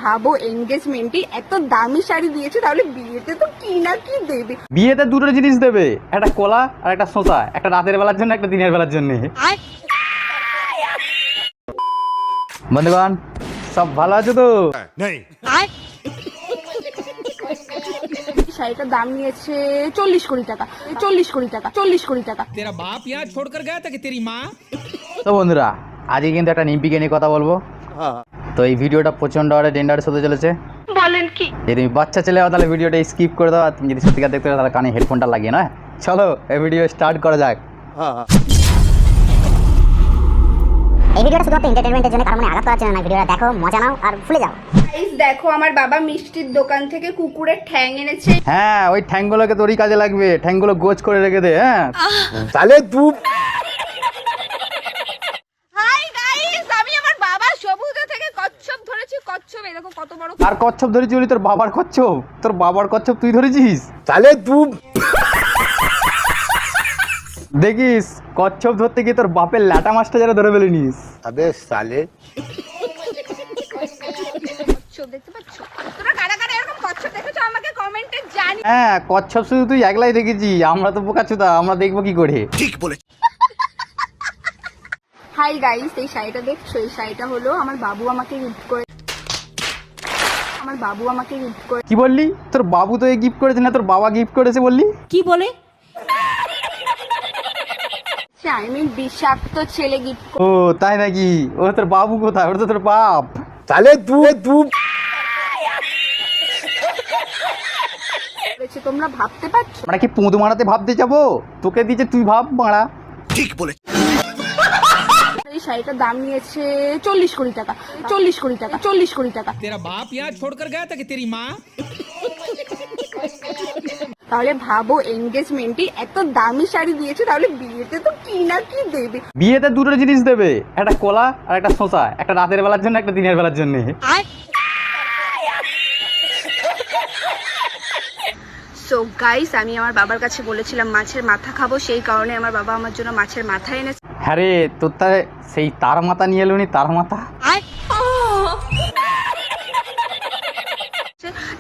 ভাবো এনগেজমেন্টে এত দামি শাড়ি দিয়েছে, তাহলে বিয়েতে তো কি না কি দেবে। বিয়েতে দুটো জিনিস দেবে, একটা কলা আর একটা শসা, একটা রাতের বেলার জন্য একটা দিনের বেলার জন্য। বন্ধুগণ সব ভালো আছে তো? শাড়িটার দাম নিয়েছে 40 কোটি টাকা। 40 কোটি টাকা। 40 কোটি টাকা। तेरा बाप यहाँ छोड़कर गया था कि तेरी माँ? তো বন্ধুরা আজকে কিন্তু একটা নিমপিকে নিয়ে কথা বলবো। তো এই ভিডিওটা প্রচন্ড ডেঞ্জারাস হতে চলেছে। বলেন কি? যদি তুমি বাচ্চা ছেলে হও তাহলে ভিডিওটা স্কিপ করে দাও, আর তুমি যদি সত্যিকার দেখতে চাও তাহলে কানে হেডফোনটা লাগিয়ে না। চলো এই ভিডিও স্টার্ট করা যাক। এই ভিডিওটা শুধুমাত্র এন্টারটেইনমেন্টের জন্য, কারণ আঘাত করার জন্য না। ভিডিওটা দেখো, মজা নাও আর ভুলে যাও। গাইস দেখো, আমার বাবা মিষ্টির দোকান থেকে কুকুরের ঠ্যাং এনেছে। হ্যাঁ ওই ঠ্যাংগুলোকে তোরই কাজে লাগবে, ঠ্যাংগুলো গোছ করে রেখে দে। হ্যাঁ তাহলে তুই হাই গাইস, আমি আমার বাবা সবুজে থেকে কচ্ছপ ধরেছি। কচ্ছপ এই দেখো কত বড়। আর কচ্ছপ ধরেছি বলি তোর বাবার কচ্ছপ? তোর বাবার কচ্ছপ তুই ধরেছিস? তাহলে তুই দেখিস কচ্ছপ ধরতে গিয়ে তোর বাপের ল্যাটা মাছটা যারা ধরে ফেলে নিস। আবে সালে কচ্ছপ দেখতে পাচ্ছ? তোরা কারা কারা এরকম কচ্ছপ দেখেছো আমাকে কমেন্টে জানি। হ্যাঁ কচ্ছপ শুধু তুই একলাই দেখেছি, আমরা তো বোকাচোদা, আমরা দেখবো কি করে? ঠিক বলে। হাই গাইস, এই শাড়িটা দেখছো? এই শাড়িটা হলো আমার বাবু আমাকে গিফট করে। আমার বাবু আমাকে গিফট করে। কি বললি? তোর বাবু তো গিফট করেছে না তোর বাবা গিফট করেছে বললি? কি বলে? আই মিন বিষাক্ত ছেলে গিফট ও তাই নাকি? ও তোর বাবু কোথায়? ওটা তো তোর বাপ। তাহলে তুই করেছে, তোমরা ভাবতে পারছো? আমরা কি পুঁদ মারাতে ভাবতে যাবো? তোকে দিয়েছে তুই ভাব মারা। ঠিক বলে। এই শাড়িটার দাম নিয়েছে 40 কোটি টাকা। 40 কোটি টাকা। 40 কোটি টাকা। तेरा बाप यहाँ छोड़कर गया था कि तेरी माँ? তাহলে ভাবো এনগেজমেন্টে এত দামি শাড়ি দিয়েছে, তাহলে বিয়েতে তো কি না কি দেবে। বিয়েতে দুটো জিনিস দেবে, একটা কলা আর একটা শসা, একটা রাতের বেলার জন্য একটা দিনের বেলার জন্য। সো গাইস, আমি আমার বাবার কাছে বলেছিলাম মাছের মাথা খাবো, সেই কারণে আমার বাবা আমার জন্য মাছের মাথা এনেছে। হ্যাঁ রে, তোর তাই সেই তার মাথা নিয়ে এলো নি? তার মাথা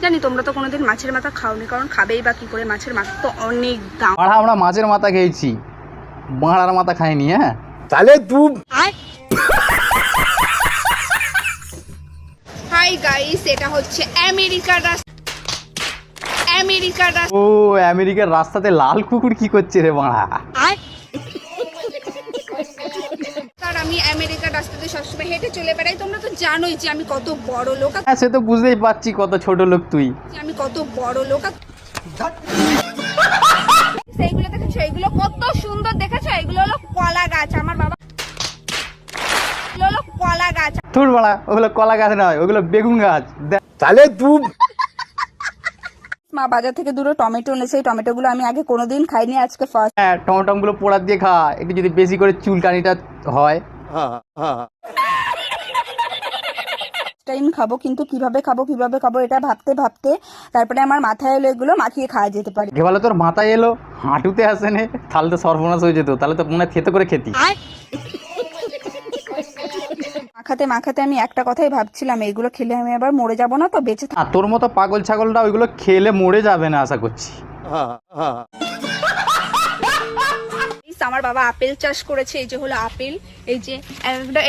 জানি তোমরা তো কোনোদিন মাছের মাথা খাওনি, কারণ খাবেই বা কি করে? মাছের মাথা তো অনেক দাম। মারা আমরা মাছের মাথা খেয়েছি, মারার মাথা খাইনি। হ্যাঁ তাহলে তুই হাই গাইস, এটা হচ্ছে আমেরিকার রাস্তা। আমেরিকার রাস্তা। ও আমেরিকার রাস্তাতে লাল কুকুর কি করছে রে মারা? আর আমি আমেরিকার রাস্তাতে সবসময় হেঁটে চলে বেড়াই। তোমরা তো জানোই যে আমি কত বড় লোক। হ্যাঁ সে তো বুঝতেই পারছি কত ছোট লোক তুই। আমি কত বড় লোক। সেইগুলো দেখেছো? এইগুলো কত সুন্দর দেখেছো? এগুলো হলো কলা গাছ। আমার বাবা এগুলো হলো কলা গাছ। তোর মারা ওগুলো কলা গাছ নয়, ওগুলো বেগুন গাছ। তাহলে তুই মা বাজার থেকে দুটো টমেটো এনেছে। এই টমেটোগুলো আমি আগে কোনোদিন খাইনি, আজকে ফার্স্ট হ্যাঁ টমেটো গুলো পোড়া দিয়ে খা, একটু যদি বেশি করে চুলকানিটা হয়। টাইম খাবো, কিন্তু কিভাবে খাবো এটা ভাবতে ভাবতে তারপরে আমার মাথায় এলো এগুলো মাখিয়ে খাওয়া যেতে পারে। বলে তোর মাথায় এলো, হাঁটুতে আসে নে, তাহলে তো সর্বনাশ হয়ে যেত। তাহলে তো মনে হয় খেতে করে খেতি। মাখাতে মাখাতে আমি একটা কথাই ভাবছিলাম, এইগুলো খেলে আমি আবার মরে যাবো না তো? বেঁচে আর তোর মতো পাগল ছাগলটা ওইগুলো খেলে মরে যাবে না আশা করছি। আমার বাবা আপেল চাষ করেছে। এই যে হলো আপেল, এই যে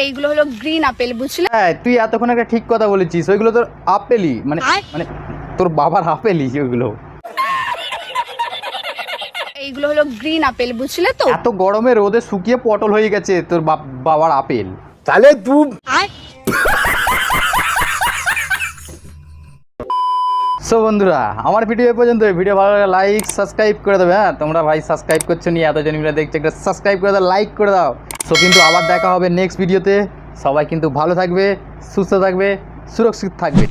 এইগুলো হলো গ্রিন আপেল, বুঝলে? হ্যাঁ তুই এতক্ষণ একটা ঠিক কথা বলেছিস, ওইগুলো তোর আপেলই, মানে মানে তোর বাবার আপেলই ওইগুলো। এইগুলো হলো গ্রিন আপেল, বুঝলে তো? এত গরমে রোদে শুকিয়ে পটল হয়ে গেছে তোর বাবার আপেল। তাহলে তুই সো বন্ধুরা আমার ভিডিও এ পর্যন্ত। ভিডিও ভালো লাগলে লাইক সাবস্ক্রাইব করে দেবে। হ্যাঁ তোমরা ভাই সাবস্ক্রাইব করছো নি, এতজন মিলে দেখছো, একটা সাবস্ক্রাইব করে দাও, লাইক করে দাও। সো কিন্তু আবার দেখা হবে নেক্সট ভিডিওতে। সবাই কিন্তু ভালো থাকবে, সুস্থ থাকবে, সুরক্ষিত থাকবে।